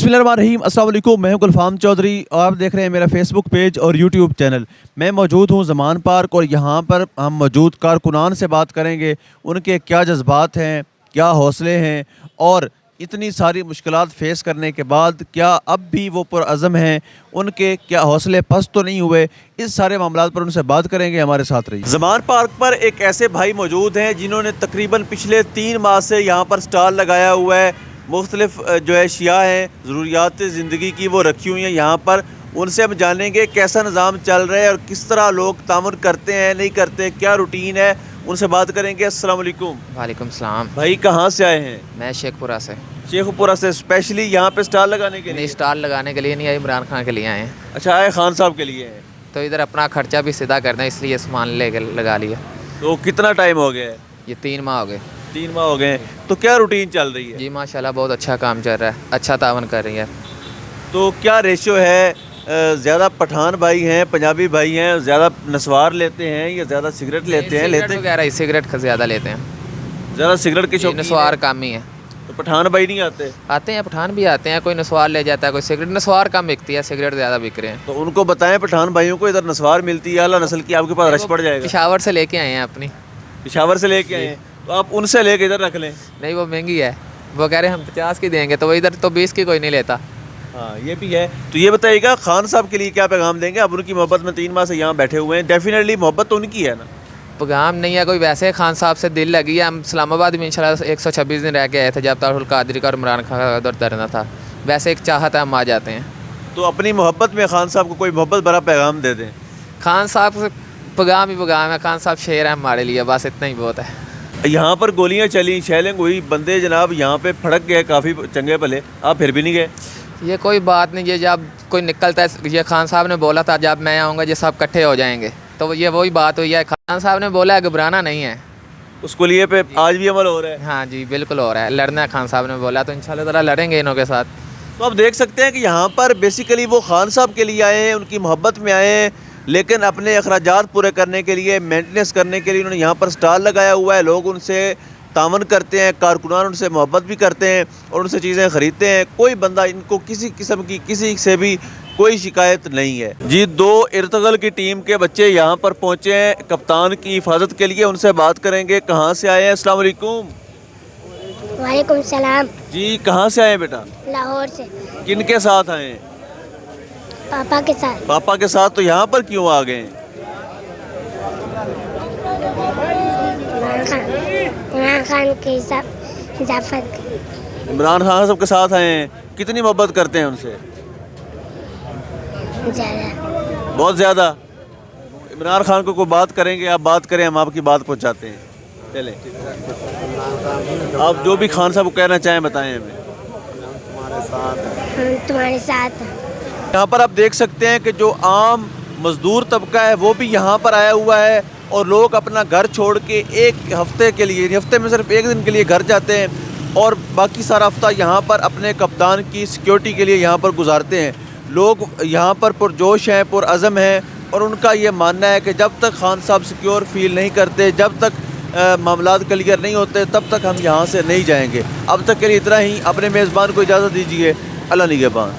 बिस्मिल्लाहिर्रहमानिर्रहीम, अस्सलाम वालेकुम। मैं हूं गुलफाम चौधरी और आप देख रहे हैं मेरा फेसबुक पेज और यूट्यूब चैनल। मैं मौजूद हूं ज़मान पार्क और यहां पर हम मौजूद कारकुनान से बात करेंगे, उनके क्या जज्बात हैं, क्या हौसले हैं और इतनी सारी मुश्किलात फ़ेस करने के बाद क्या अब भी वो पुरअज़म हैं, उनके क्या हौसले पस्त तो नहीं हुए। इस सारे मामलात पर उनसे बात करेंगे, हमारे साथ रहिए। ज़मान पार्क पर एक ऐसे भाई मौजूद हैं जिन्होंने तकरीबन पिछले 3 माह से यहाँ पर स्टॉल लगाया हुआ है। मुख्तलिफ जो है अशिया हैं, ज़रूरियात ज़िंदगी की, वो रखी हुई हैं यहाँ पर। उनसे हम जानेंगे कैसा निज़ाम चल रहा है और किस तरह लोग तामुन करते हैं, नहीं करते, क्या रूटीन है, उनसे बात करेंगे। अस्सलाम वालेकुम। वालेकुम सलाम। भाई कहाँ से आए हैं? मैं शेखपुरा से। शेखपुरा से स्पेशली यहाँ पे स्टॉल लगाने के लिए? नहीं, स्टॉल लगाने के लिए नहीं आए, इमरान खान के लिए आए हैं। अच्छा, आए खान साहब के लिए हैं। तो इधर अपना खर्चा भी सीधा करना है, इसलिए सामान लेके लगा लिया। तो कितना टाइम हो गया है? ये 3 माह हो गए। 3 माह हो गए हैं। तो क्या रूटीन चल रही है? जी माशाल्लाह, बहुत अच्छा काम चल रहा है, अच्छा तावन कर रही है। तो क्या रेशियो है? ज़्यादा पठान भाई हैं, पंजाबी भाई हैं, ज़्यादा नस्वार लेते हैं या ज़्यादा सिगरेट लेते हैं? लेते वगैरह सिगरेट ज़्यादा लेते हैं। ज़्यादा सिगरेट के शौकीन नस्वार हैं? कम ही है। तो पठान भाई नहीं आते? आते हैं, पठान भी आते हैं, कोई नस्वार ले जाता है, कोई सिगरेट। नस्वार कम बिकती है, सिगरेट ज़्यादा बिक रहे हैं। तो उनको बताएं पठान भाइयों को इधर नस्वार मिलती है, आला नस्ल की, आपके पास रश पड़ जाएगा। पेशावर से लेके आए हैं अपनी। पेशावर से लेके आए हैं, तो आप उनसे लेके इधर रख लें। नहीं, वो महंगी है, वो कह रहे हैं हम 50 की देंगे, तो वो इधर तो 20 की कोई नहीं लेता। हाँ, ये भी है। तो ये बताइएगा खान साहब के लिए क्या पैगाम देंगे? आप उनकी मोहब्बत में 3 माह से यहाँ बैठे हुए हैं, डेफिनेटली मोहब्बत तो उनकी है ना? पैगाम नहीं है कोई, वैसे खान साहब से दिल लगी है। हम इस्लामाबाद में इंशाल्लाह 126 दिन रह के आए थे, जब तारुल कादरी का और इमरान खान का उधर धरना था। वैसे एक चाहत है, हम आ जाते हैं। तो अपनी मोहब्बत में खान साहब को कोई मोहब्बत भरा पैगाम दे दें। खान साहब से पैगाम ही पैगाम है, खान साहब शेर है हमारे लिए, बस इतना ही बहुत है। यहाँ पर गोलियाँ चली, शेलिंग हुई, बंदे जनाब यहाँ पे फड़क गए काफ़ी चंगे भले, आप फिर भी नहीं गए? ये कोई बात नहीं, ये जब कोई निकलता है, ये खान साहब ने बोला था जब मैं आऊँगा ये सब इकट्ठे हो जाएंगे, तो ये वही बात हुई है। खान साहब ने बोला है घबराना नहीं है। उसको लिए पे आज भी अमल हो रहा है? हाँ जी, बिल्कुल हो रहा है। लड़ना है, खान साहब ने बोला, तो इंशाल्लाह ताला लड़ेंगे इनों के साथ। तो आप देख सकते हैं कि यहाँ पर बेसिकली वो खान साहब के लिए आए हैं, उनकी मोहब्बत में आए हैं, लेकिन अपने अखराजात पूरे करने के लिए, मेंटेनेंस करने के लिए उन्होंने यहाँ पर स्टॉल लगाया हुआ है। लोग उनसे तावन करते हैं, कारकुनान उनसे मोहब्बत भी करते हैं और उनसे चीज़ें ख़रीदते हैं। कोई बंदा इनको किसी किस्म की किसी से भी कोई शिकायत नहीं है जी। 2 इर्तगल की टीम के बच्चे यहाँ पर पहुँचे हैं कप्तान की हिफाजत के लिए, उनसे बात करेंगे। कहाँ से आए हैं? अस्सलाम वालेकुम। वालेकुम सलाम। जी, कहाँ से आए हैं बेटा? लाहौर से। किन के साथ आए हैं? पापा के साथ। पापा के साथ। तो यहाँ पर क्यों आ गए? इमरान खान के हिफाजत। इमरान खान साहब के साथ आए हैं। कितनी मोहब्बत करते हैं उनसे? ज़्यादा। बहुत ज़्यादा। इमरान खान को कोई बात करेंगे, आप बात करें, हम आपकी बात पहुंचाते हैं। चलें, आप जो भी खान साहब को कहना चाहें बताएं हमें। हम तुम्हारे साथ हैं। यहाँ पर आप देख सकते हैं कि जो आम मज़दूर तबका है वो भी यहाँ पर आया हुआ है और लोग अपना घर छोड़ के एक हफ्ते के लिए, हफ्ते में सिर्फ 1 दिन के लिए घर जाते हैं और बाकी सारा हफ्ता यहाँ पर अपने कप्तान की सिक्योरिटी के लिए यहाँ पर गुजारते हैं। लोग यहाँ पर पुरजोश हैं, पुरअज़म हैं और उनका ये मानना है कि जब तक खान साहब सिक्योर फील नहीं करते, जब तक मामलात क्लियर नहीं होते, तब तक हम यहाँ से नहीं जाएंगे। अब तक के लिए इतना ही। अपने मेज़बान को इजाज़त दीजिए। अल्लाह निगहबान।